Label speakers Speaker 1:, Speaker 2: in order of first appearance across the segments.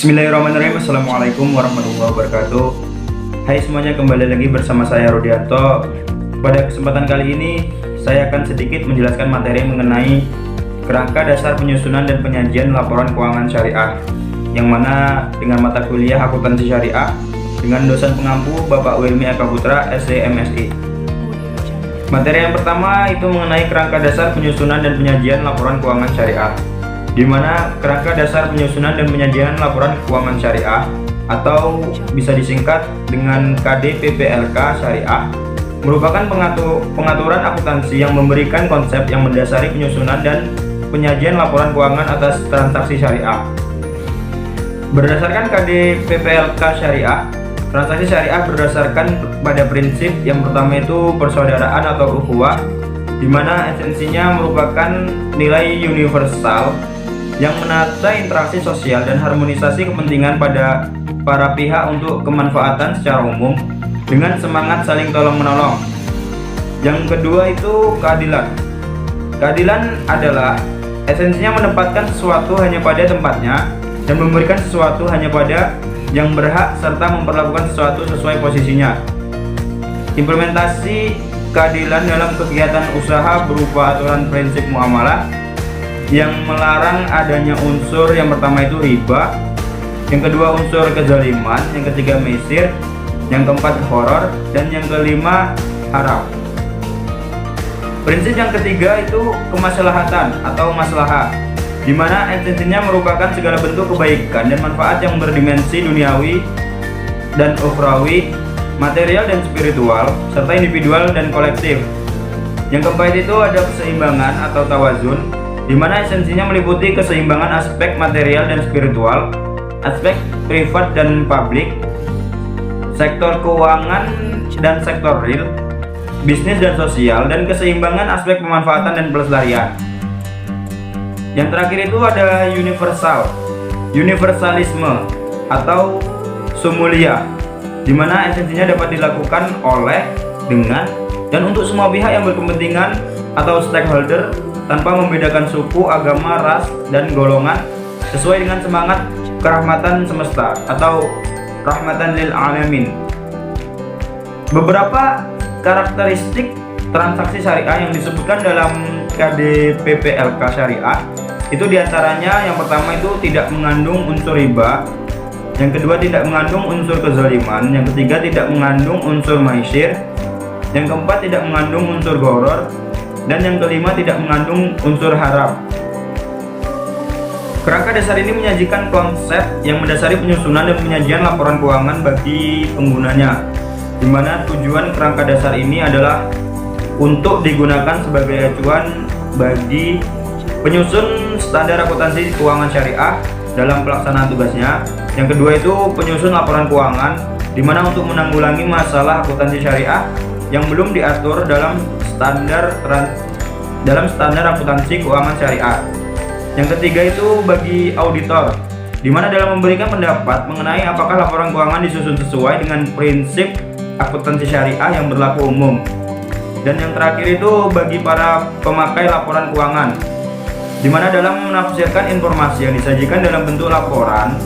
Speaker 1: Bismillahirrahmanirrahim. Assalamualaikum warahmatullahi wabarakatuh. Hai semuanya, kembali lagi bersama saya Rudianto. Pada kesempatan kali ini saya akan sedikit menjelaskan materi mengenai kerangka dasar penyusunan dan penyajian laporan keuangan syariah, yang mana dengan mata kuliah akuntansi syariah dengan dosen pengampu Bapak Wilmi Eka Putra SD MSI. Materi yang pertama itu mengenai kerangka dasar penyusunan dan penyajian laporan keuangan syariah, di mana kerangka dasar penyusunan dan penyajian laporan keuangan syariah atau bisa disingkat dengan KDPPLK syariah merupakan pengaturan akuntansi yang memberikan konsep yang mendasari penyusunan dan penyajian laporan keuangan atas transaksi syariah. Berdasarkan KDPPLK syariah, transaksi syariah berdasarkan pada prinsip yang pertama itu persaudaraan atau ukhuwah, di mana esensinya merupakan nilai universal yang menata interaksi sosial dan harmonisasi kepentingan pada para pihak untuk kemanfaatan secara umum dengan semangat saling tolong-menolong. Yang kedua itu keadilan. Keadilan adalah esensinya menempatkan sesuatu hanya pada tempatnya dan memberikan sesuatu hanya pada yang berhak serta memperlakukan sesuatu sesuai posisinya. Implementasi keadilan dalam kegiatan usaha berupa aturan prinsip muamalah yang melarang adanya unsur yang pertama itu riba, yang kedua unsur kezaliman, yang ketiga mesir, yang keempat horor, dan yang kelima haram. Prinsip yang ketiga itu kemaslahatan atau maslahah, di mana esensinya merupakan segala bentuk kebaikan dan manfaat yang berdimensi duniawi dan ukhrawi, material dan spiritual, serta individual dan kolektif. Yang keempat itu ada keseimbangan atau tawazun, di mana esensinya meliputi keseimbangan aspek material dan spiritual, aspek privat dan publik, sektor keuangan dan sektor real, bisnis dan sosial, dan keseimbangan aspek pemanfaatan dan pelestarian. Yang terakhir itu ada universalisme atau sumulia, di mana esensinya dapat dilakukan oleh, dengan, dan untuk semua pihak yang berkepentingan atau stakeholder tanpa membedakan suku, agama, ras, dan golongan, sesuai dengan semangat kerahmatan semesta atau rahmatan lil alamin. Beberapa karakteristik transaksi syariah yang disebutkan dalam KDPPLK syariah itu diantaranya yang pertama itu tidak mengandung unsur riba, yang kedua tidak mengandung unsur kezaliman, yang ketiga tidak mengandung unsur maisir, yang keempat tidak mengandung unsur gharar, dan yang kelima tidak mengandung unsur haram. Kerangka dasar ini menyajikan konsep yang mendasari penyusunan dan penyajian laporan keuangan bagi penggunanya, di mana tujuan kerangka dasar ini adalah untuk digunakan sebagai acuan bagi penyusun standar akuntansi keuangan syariah dalam pelaksanaan tugasnya. Yang kedua itu penyusun laporan keuangan, di mana untuk menanggulangi masalah akuntansi syariah yang belum diatur dalam standar akuntansi keuangan syariah. Yang ketiga itu bagi auditor, di mana dalam memberikan pendapat mengenai apakah laporan keuangan disusun sesuai dengan prinsip akuntansi syariah yang berlaku umum. Dan yang terakhir itu bagi para pemakai laporan keuangan, di mana dalam menafsirkan informasi yang disajikan dalam bentuk laporan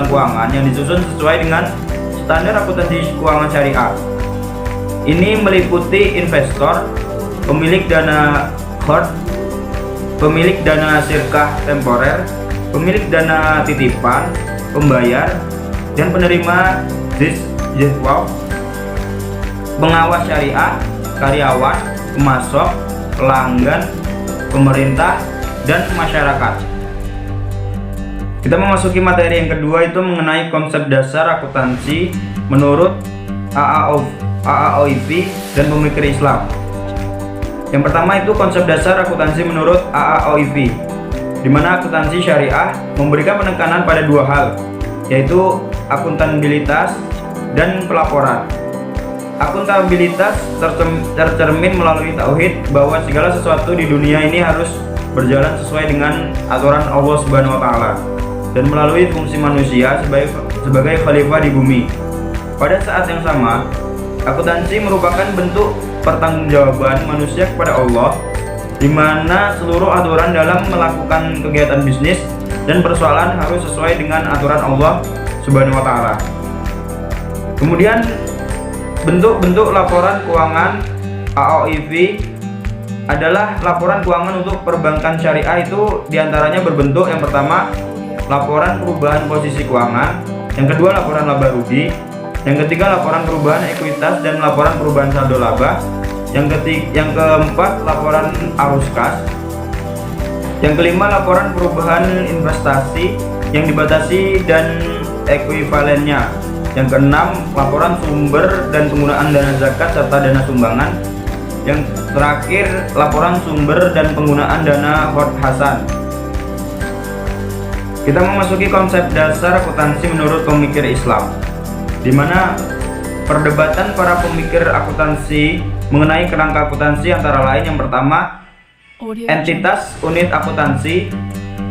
Speaker 1: keuangan yang disusun sesuai dengan standar akuntansi keuangan syariah. Ini meliputi investor, pemilik dana khord, pemilik dana sirkah temporer, pemilik dana titipan, pembayar, dan penerima jihwaf, pengawas syariah, karyawan, pemasok, pelanggan, pemerintah, dan masyarakat. Kita memasuki materi yang kedua itu mengenai konsep dasar akuntansi menurut AAOIP dan pemikir Islam. Yang pertama itu konsep dasar akuntansi menurut AAOIP, di mana akuntansi syariah memberikan penekanan pada dua hal, yaitu akuntabilitas dan pelaporan. Akuntabilitas tercermin melalui tauhid bahwa segala sesuatu di dunia ini harus berjalan sesuai dengan aturan Allah Subhanahu wa taala dan melalui fungsi manusia sebagai khalifah di bumi. Pada saat yang sama, akuntansi merupakan bentuk pertanggungjawaban manusia kepada Allah, di mana seluruh aturan dalam melakukan kegiatan bisnis dan persoalan harus sesuai dengan aturan Allah Subhanahu wa taala. Kemudian bentuk-bentuk laporan keuangan AOIV adalah laporan keuangan untuk perbankan syariah, itu diantaranya berbentuk yang pertama laporan perubahan posisi keuangan, yang kedua laporan laba rugi, yang ketiga laporan perubahan ekuitas dan laporan perubahan saldo laba, yang keempat laporan arus kas, yang kelima laporan perubahan investasi yang dibatasi dan ekuivalennya, yang keenam laporan sumber dan penggunaan dana zakat serta dana sumbangan, yang terakhir laporan sumber dan penggunaan dana hod hasan. Kita memasuki konsep dasar akuntansi menurut pemikir Islam, di mana perdebatan para pemikir akuntansi mengenai kerangka akuntansi antara lain yang pertama, entitas unit akuntansi.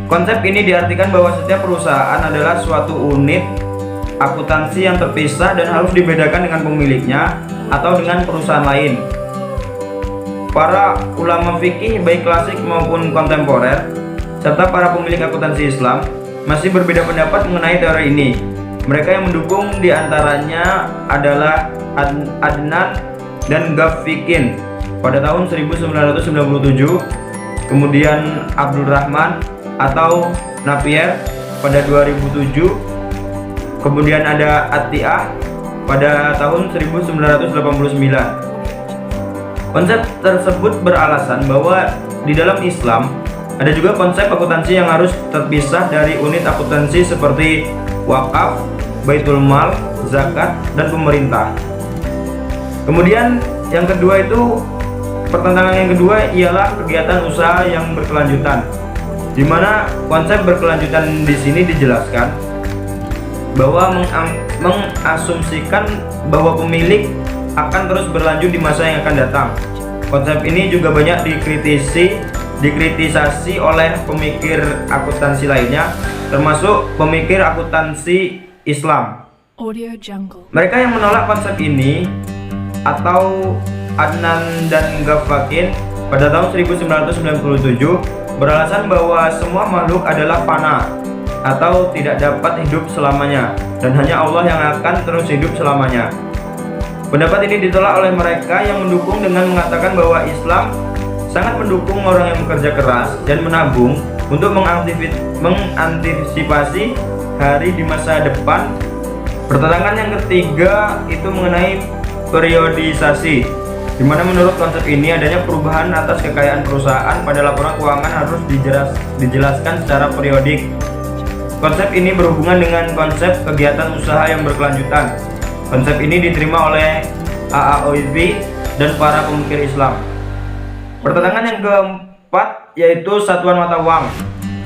Speaker 1: Konsep ini diartikan bahwa setiap perusahaan adalah suatu unit akuntansi yang terpisah dan harus dibedakan dengan pemiliknya atau dengan perusahaan lain. Para ulama fikih baik klasik maupun kontemporer serta para pemilik akuntansi Islam masih berbeda pendapat mengenai teori ini. Mereka yang mendukung diantaranya adalah Adnan dan Gaffikin pada tahun 1997, kemudian Abdul Rahman atau Napier pada 2007, kemudian ada Atiyah pada tahun 1989. Konsep tersebut beralasan bahwa di dalam Islam ada juga konsep akuntansi yang harus terpisah dari unit akuntansi seperti wakaf, baitul mal, zakat, dan pemerintah. Kemudian yang kedua itu, pertentangan yang kedua ialah kegiatan usaha yang berkelanjutan, di mana konsep berkelanjutan di sini dijelaskan bahwa mengasumsikan bahwa pemilik akan terus berlanjut di masa yang akan datang. Konsep ini juga banyak dikritisasi oleh pemikir akuntansi lainnya, termasuk pemikir akuntansi Islam. Mereka yang menolak konsep ini atau Adnan dan Gaffakin pada tahun 1997 beralasan bahwa semua makhluk adalah fana atau tidak dapat hidup selamanya dan hanya Allah yang akan terus hidup selamanya. Pendapat ini ditolak oleh mereka yang mendukung dengan mengatakan bahwa Islam sangat mendukung orang yang bekerja keras dan menabung untuk mengantisipasi hari di masa depan. Pertentangan yang ketiga itu mengenai periodisasi, di mana menurut konsep ini adanya perubahan atas kekayaan perusahaan pada laporan keuangan harus dijelaskan secara periodik. Konsep ini berhubungan dengan konsep kegiatan usaha yang berkelanjutan. Konsep ini diterima oleh AOIV dan para pemikir Islam. Pertentangan yang keempat yaitu satuan mata uang,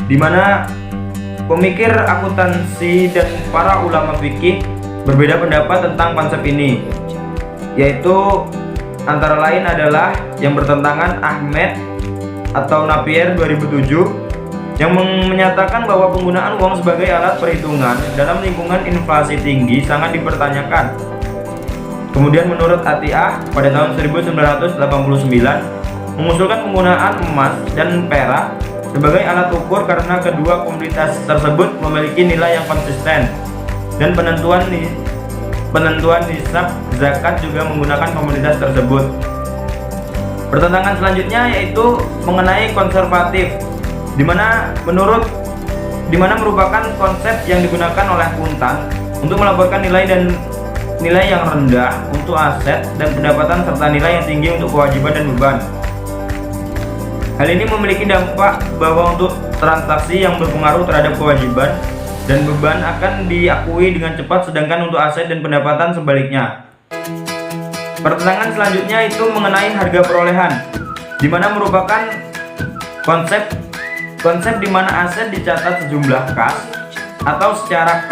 Speaker 1: di mana pemikir akuntansi dan para ulama fikih berbeda pendapat tentang konsep ini, yaitu antara lain adalah yang bertentangan Ahmed atau Napier 2007 yang menyatakan bahwa penggunaan uang sebagai alat perhitungan dalam lingkungan inflasi tinggi sangat dipertanyakan. Kemudian menurut Atiyah pada tahun 1989 mengusulkan penggunaan emas dan perak sebagai alat ukur karena kedua komoditas tersebut memiliki nilai yang konsisten, dan penentuan nisab zakat juga menggunakan komoditas tersebut. Pertentangan selanjutnya yaitu mengenai konservatif, di mana merupakan konsep yang digunakan oleh akuntan untuk melaporkan nilai yang rendah untuk aset dan pendapatan serta nilai yang tinggi untuk kewajiban dan beban. Hal ini memiliki dampak bahwa untuk transaksi yang berpengaruh terhadap kewajiban dan beban akan diakui dengan cepat, sedangkan untuk aset dan pendapatan sebaliknya. Pertentangan selanjutnya itu mengenai harga perolehan, di mana merupakan konsep di mana aset dicatat sejumlah kas atau setara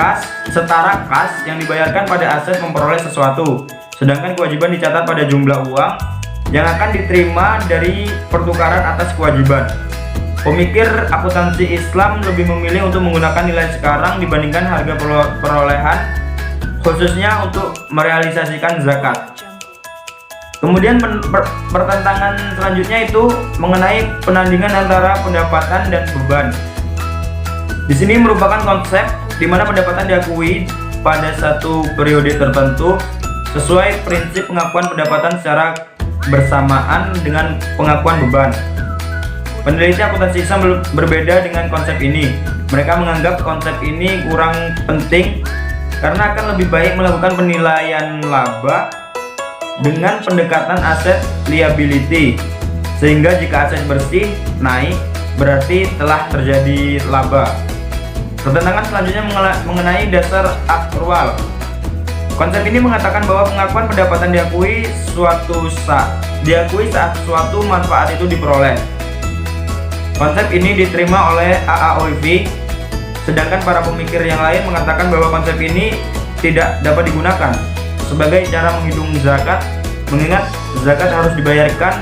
Speaker 1: kas yang dibayarkan pada aset memperoleh sesuatu, sedangkan kewajiban dicatat pada jumlah uang yang akan diterima dari pertukaran atas kewajiban. Pemikir akuntansi Islam lebih memilih untuk menggunakan nilai sekarang dibandingkan harga perolehan, khususnya untuk merealisasikan zakat. Kemudian pertentangan selanjutnya itu mengenai penandingan antara pendapatan dan beban. Di sini merupakan konsep di mana pendapatan diakui pada satu periode tertentu sesuai prinsip pengakuan pendapatan secara bersamaan dengan pengakuan beban. Peneliti akuntansi Islam berbeda dengan konsep ini. Mereka menganggap konsep ini kurang penting karena akan lebih baik melakukan penilaian laba dengan pendekatan aset liability, sehingga jika aset bersih naik berarti telah terjadi laba. Pertentangan selanjutnya mengenai dasar akrual. Konsep ini mengatakan bahwa pengakuan pendapatan diakui saat suatu manfaat itu diperoleh. Konsep ini diterima oleh AAOIV, sedangkan para pemikir yang lain mengatakan bahwa konsep ini tidak dapat digunakan sebagai cara menghitung zakat, mengingat zakat harus dibayarkan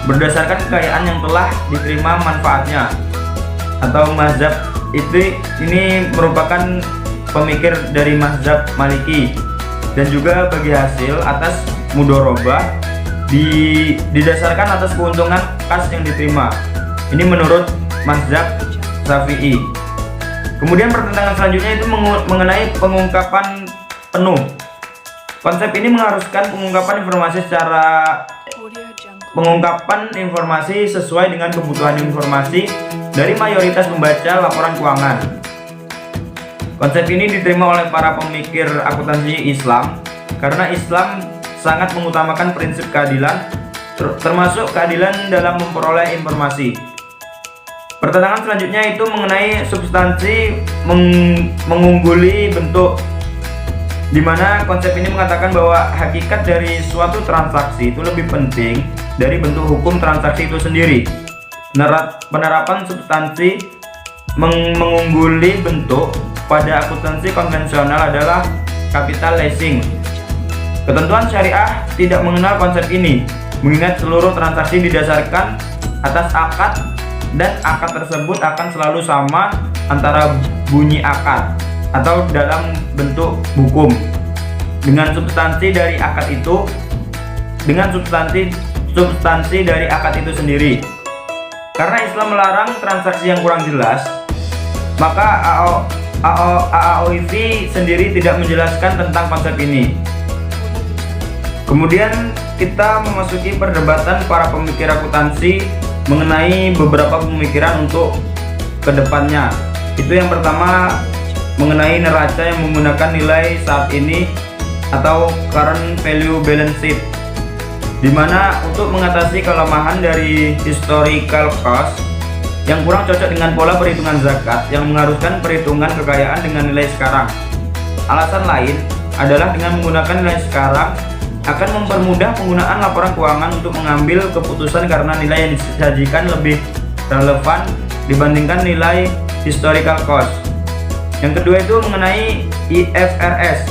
Speaker 1: berdasarkan kekayaan yang telah diterima manfaatnya. Atau mazhab ini merupakan pemikir dari mazhab Maliki, dan juga bagi hasil atas mudorobah didasarkan atas keuntungan kas yang diterima. Ini menurut mazhab Syafi'i. Kemudian pertentangan selanjutnya itu mengenai pengungkapan penuh. Konsep ini mengharuskan pengungkapan informasi sesuai dengan kebutuhan informasi dari mayoritas pembaca laporan keuangan. Konsep ini diterima oleh para pemikir akuntansi Islam karena Islam sangat mengutamakan prinsip keadilan, termasuk keadilan dalam memperoleh informasi. Pertentangan selanjutnya itu mengenai substansi mengungguli bentuk, di mana konsep ini mengatakan bahwa hakikat dari suatu transaksi itu lebih penting dari bentuk hukum transaksi itu sendiri. Penerapan substansi mengungguli bentuk pada akuntansi konvensional adalah capital leasing. Ketentuan syariah tidak mengenal konsep ini, mengingat seluruh transaksi didasarkan atas akad, dan akad tersebut akan selalu sama antara bunyi akad atau dalam bentuk hukum dengan substansi dari akad itu sendiri. Karena Islam melarang transaksi yang kurang jelas, maka AAOIV sendiri tidak menjelaskan tentang konsep ini. Kemudian kita memasuki perdebatan para pemikir akuntansi mengenai beberapa pemikiran untuk kedepannya. Itu yang pertama mengenai neraca yang menggunakan nilai saat ini atau current value balance sheet, di mana untuk mengatasi kelemahan dari historical cost yang kurang cocok dengan pola perhitungan zakat yang mengharuskan perhitungan kekayaan dengan nilai sekarang. Alasan lain adalah dengan menggunakan nilai sekarang akan mempermudah penggunaan laporan keuangan untuk mengambil keputusan karena nilai yang disajikan lebih relevan dibandingkan nilai historical cost. Yang kedua itu mengenai IFRS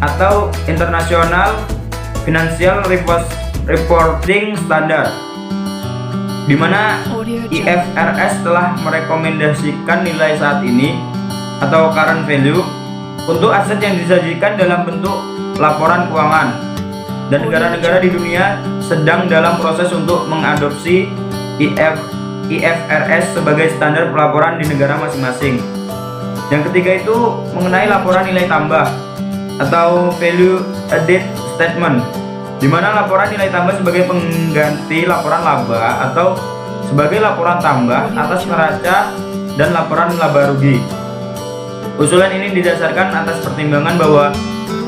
Speaker 1: atau International Financial Reporting Standard, di mana IFRS telah merekomendasikan nilai saat ini atau current value untuk aset yang disajikan dalam bentuk laporan keuangan, dan negara-negara di dunia sedang dalam proses untuk mengadopsi IFRS sebagai standar pelaporan di negara masing-masing. Yang ketiga itu mengenai laporan nilai tambah atau value added statement, di mana laporan nilai tambah sebagai pengganti laporan laba atau sebagai laporan tambah atas neraca dan laporan laba rugi. Usulan ini didasarkan atas pertimbangan bahwa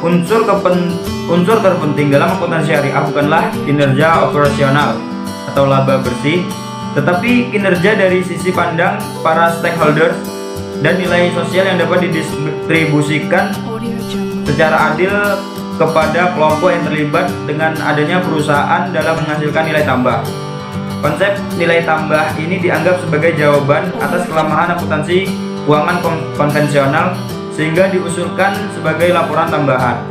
Speaker 1: unsur terpenting dalam akuntansi syariah bukanlah kinerja operasional atau laba bersih, tetapi kinerja dari sisi pandang para stakeholders dan nilai sosial yang dapat didistribusikan secara adil kepada kelompok yang terlibat dengan adanya perusahaan dalam menghasilkan nilai tambah. Konsep nilai tambah ini dianggap sebagai jawaban atas kelemahan akuntansi keuangan konvensional, sehingga diusulkan sebagai laporan tambahan.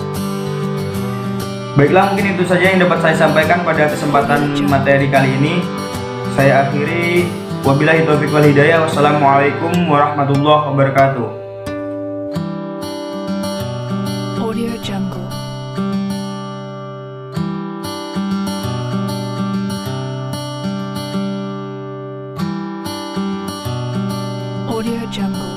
Speaker 1: Baiklah, mungkin itu saja yang dapat saya sampaikan pada kesempatan materi kali ini. Saya akhiri, wabillahi taufiq wal hidayah. Wassalamualaikum warahmatullahi wabarakatuh.
Speaker 2: Audio Jungle. Audio Jungle.